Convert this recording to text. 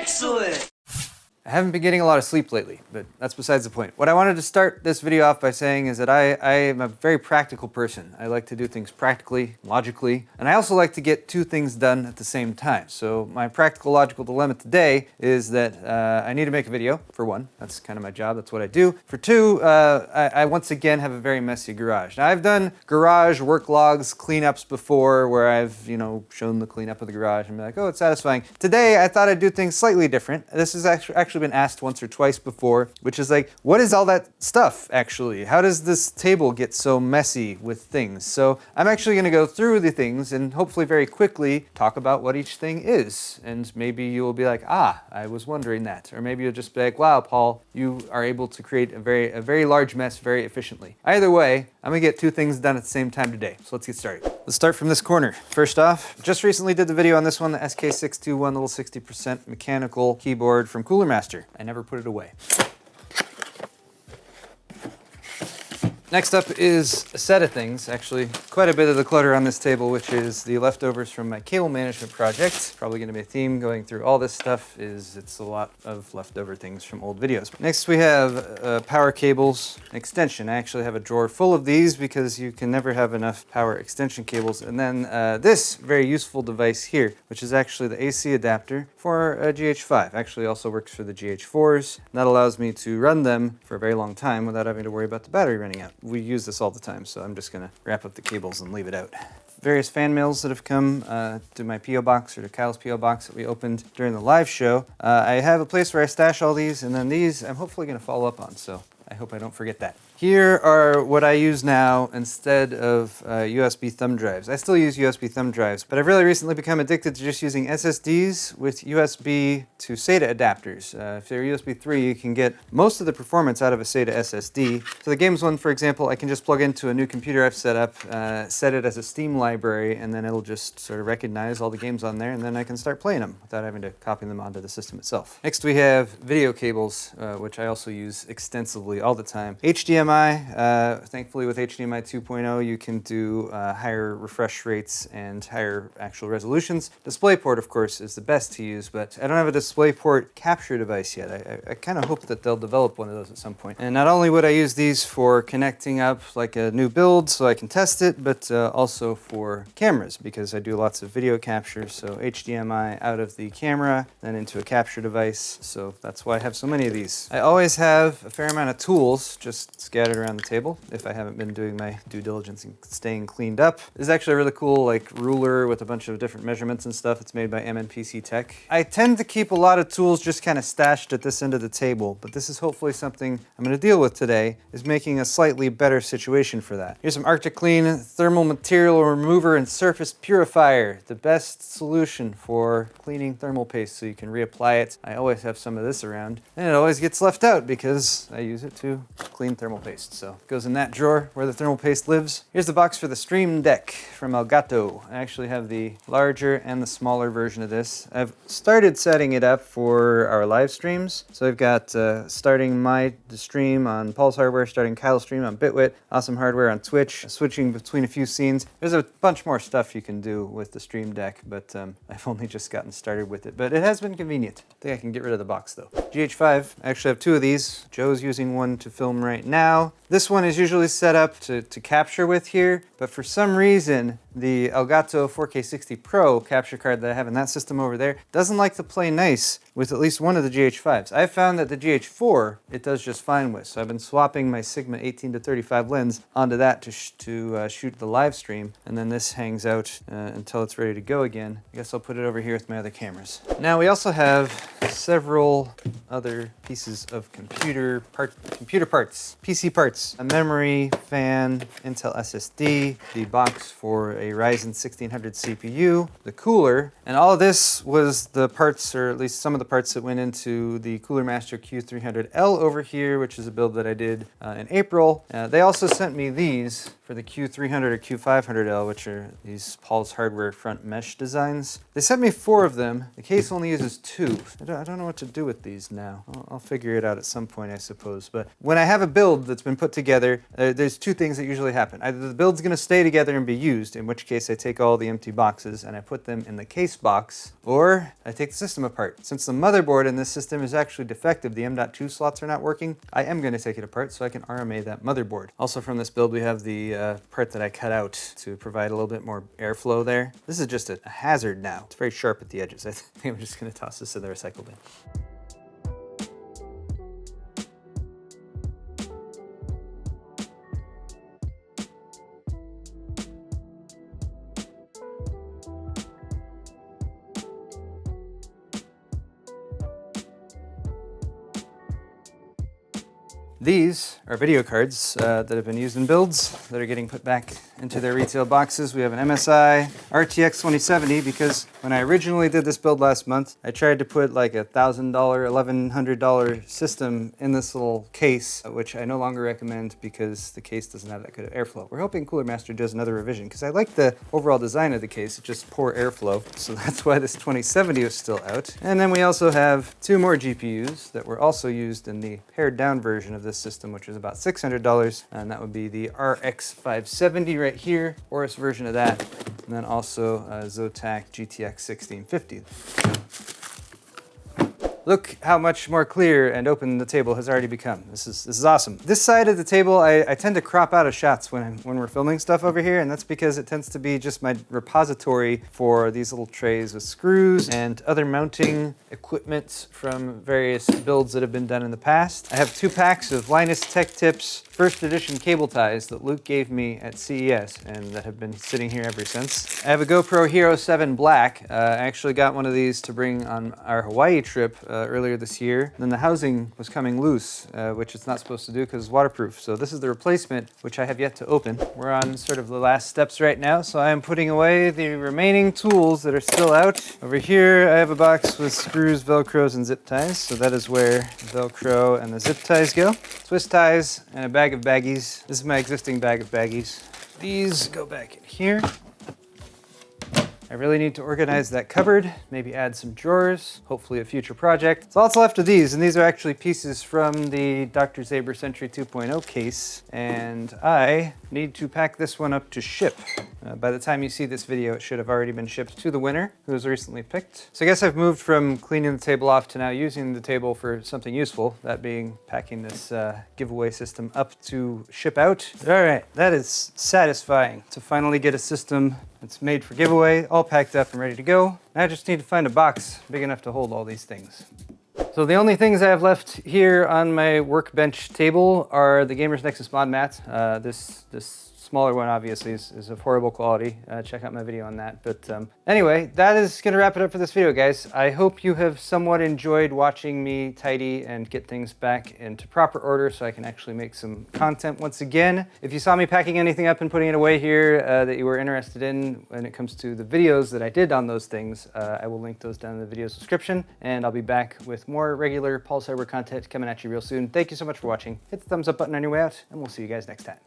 Excellent! I haven't been getting a lot of sleep lately, but that's besides the point. What I wanted to start this video off by saying is that I am a very practical person. I like to do things practically, logically, and I also like to get two things done at the same time. So my practical logical dilemma today is that I need to make a video, for one. That's kind of my job, that's what I do. For two, I once again have a very messy garage. Now I've done garage work logs, cleanups before where I've, shown the cleanup of the garage and be like, oh, it's satisfying. Today I thought I'd do things slightly different. This is actually been asked once or twice before, which is like, what is all that stuff actually? How does this table get so messy with things? So I'm actually going to go through the things and hopefully very quickly talk about what each thing is. And maybe you will be like, ah, I was wondering that. Or maybe you'll just be like, wow, Paul, you are able to create a very large mess very efficiently. Either way, I'm gonna get two things done at the same time today. So let's get started. Let's start from this corner. First off, just recently did the video on this one, the SK621 little 60% mechanical keyboard from Cooler Master. I never put it away. Next up is a set of things, actually quite a bit of the clutter on this table, which is the leftovers from my cable management project. Probably gonna be a theme going through all this stuff, it's a lot of leftover things from old videos. Next we have power cables extension. I actually have a drawer full of these because you can never have enough power extension cables. And then this very useful device here, which is actually the AC adapter for a GH5. Actually also works for the GH4s. And that allows me to run them for a very long time without having to worry about the battery running out. We use this all the time, so I'm just gonna wrap up the cables and leave it out. Various fan mails that have come to my P.O. box or to Kyle's P.O. box that we opened during the live show. I have a place where I stash all these, and then these I'm hopefully gonna follow up on, so I hope I don't forget that. Here are what I use now instead of USB thumb drives. I still use USB thumb drives, but I've really recently become addicted to just using SSDs with USB to SATA adapters. If they're USB 3, you can get most of the performance out of a SATA SSD. So the games one, for example, I can just plug into a new computer I've set up, set it as a Steam library, and then it'll just sort of recognize all the games on there, and then I can start playing them without having to copy them onto the system itself. Next we have video cables, which I also use extensively all the time. HDMI. Thankfully with HDMI 2.0 you can do higher refresh rates and higher actual resolutions. DisplayPort of course is the best to use, but I don't have a DisplayPort capture device yet. I kind of hope that they'll develop one of those at some point. And not only would I use these for connecting up like a new build so I can test it, but also for cameras because I do lots of video capture. So HDMI out of the camera, then into a capture device. So that's why I have so many of these. I always have a fair amount of tools just scattered around the table if I haven't been doing my due diligence and staying cleaned up. This is actually a really cool like ruler with a bunch of different measurements and stuff. It's made by MNPC Tech. I tend to keep a lot of tools just kind of stashed at this end of the table, but this is hopefully something I'm going to deal with today, is making a slightly better situation for that. Here's some Arctic Clean thermal material remover and surface purifier, the best solution for cleaning thermal paste so you can reapply it. I always have some of this around, and it always gets left out because I use it to clean thermal paste. So it goes in that drawer where the thermal paste lives. Here's the box for the Stream Deck from Elgato. I actually have the larger and the smaller version of this. I've started setting it up for our live streams. So I've got starting my stream on Paul's Hardware, starting Kyle's stream on Bitwit, Awesome Hardware on Twitch, switching between a few scenes. There's a bunch more stuff you can do with the Stream Deck, but I've only just gotten started with it. But it has been convenient. I think I can get rid of the box though. GH5, I actually have two of these. Joe's using one to film right now. This one is usually set up to capture with here, but for some reason, the Elgato 4K60 Pro capture card that I have in that system over there doesn't like to play nice with at least one of the GH5s. I've found that the GH4, it does just fine with, so I've been swapping my Sigma 18-35 lens onto that to shoot the live stream, and then this hangs out until it's ready to go again. I guess I'll put it over here with my other cameras. Now we also have several other pieces of computer parts, PC parts, a memory, fan, Intel SSD, the box for a Ryzen 1600 CPU, the cooler, and all of this was the parts, or at least some of the parts that went into the Cooler Master Q300L over here, which is a build that I did in April. They also sent me these for the Q300 or Q500L, which are these Paul's Hardware front mesh designs. They sent me 4 of them. The case only uses 2. I don't know what to do with these now. I'll figure it out at some point, I suppose. But when I have a build that's been put together, there's 2 things that usually happen. Either the build's going to stay together and be used, in which case I take all the empty boxes and I put them in the case box, or I take the system apart. Since the motherboard in this system is actually defective, the M.2 slots are not working, I am going to take it apart so I can RMA that motherboard. Also from this build we have the part that I cut out to provide a little bit more airflow there. This is just a hazard now. It's very sharp at the edges. I think I'm just going to toss this in the recycle bin. These are video cards that have been used in builds that are getting put back into their retail boxes. We have an MSI RTX 2070 because when I originally did this build last month, I tried to put like a $1,000, $1,100 system in this little case, which I no longer recommend because the case doesn't have that good of airflow. We're hoping Cooler Master does another revision because I like the overall design of the case. It's just poor airflow, so that's why this 2070 is still out. And then we also have 2 more GPUs that were also used in the pared down version of this system, which is about $600, and that would be the RX 570 right here, Aorus version of that, and then also Zotac GTX 1650. Look how much more clear and open the table has already become. This is awesome. This side of the table, I tend to crop out of shots when we're filming stuff over here, and that's because it tends to be just my repository for these little trays with screws and other mounting equipment from various builds that have been done in the past. I have 2 packs of Linus Tech Tips first edition cable ties that Luke gave me at CES and that have been sitting here ever since. I have a GoPro Hero 7 Black. I actually got one of these to bring on our Hawaii trip earlier this year. And then the housing was coming loose, which it's not supposed to do because it's waterproof. So this is the replacement, which I have yet to open. We're on sort of the last steps right now, so I am putting away the remaining tools that are still out. Over here, I have a box with screws, Velcros, and zip ties. So that is where the Velcro and the zip ties go. Twist ties and a bag of baggies. This is my existing bag of baggies. These go back in here. I really need to organize that cupboard, maybe add some drawers, hopefully a future project. So lots left of these, and these are actually pieces from the Dr. Zaber Sentry 2.0 case, and I need to pack this one up to ship. By the time you see this video, it should have already been shipped to the winner, who was recently picked. So I guess I've moved from cleaning the table off to now using the table for something useful, that being packing this giveaway system up to ship out. All right, that is satisfying to finally get a system that's made for giveaway, all packed up and ready to go. Now I just need to find a box big enough to hold all these things. So the only things I have left here on my workbench table are the Gamers Nexus mod mats. This smaller one obviously is of horrible quality. Check out my video on that. But anyway, that is gonna wrap it up for this video, guys. I hope you have somewhat enjoyed watching me tidy and get things back into proper order so I can actually make some content once again. If you saw me packing anything up and putting it away here that you were interested in when it comes to the videos that I did on those things, I will link those down in the video description, and I'll be back with more regular Paul's Hardware content coming at you real soon. Thank you so much for watching. Hit the thumbs up button on your way out, and we'll see you guys next time.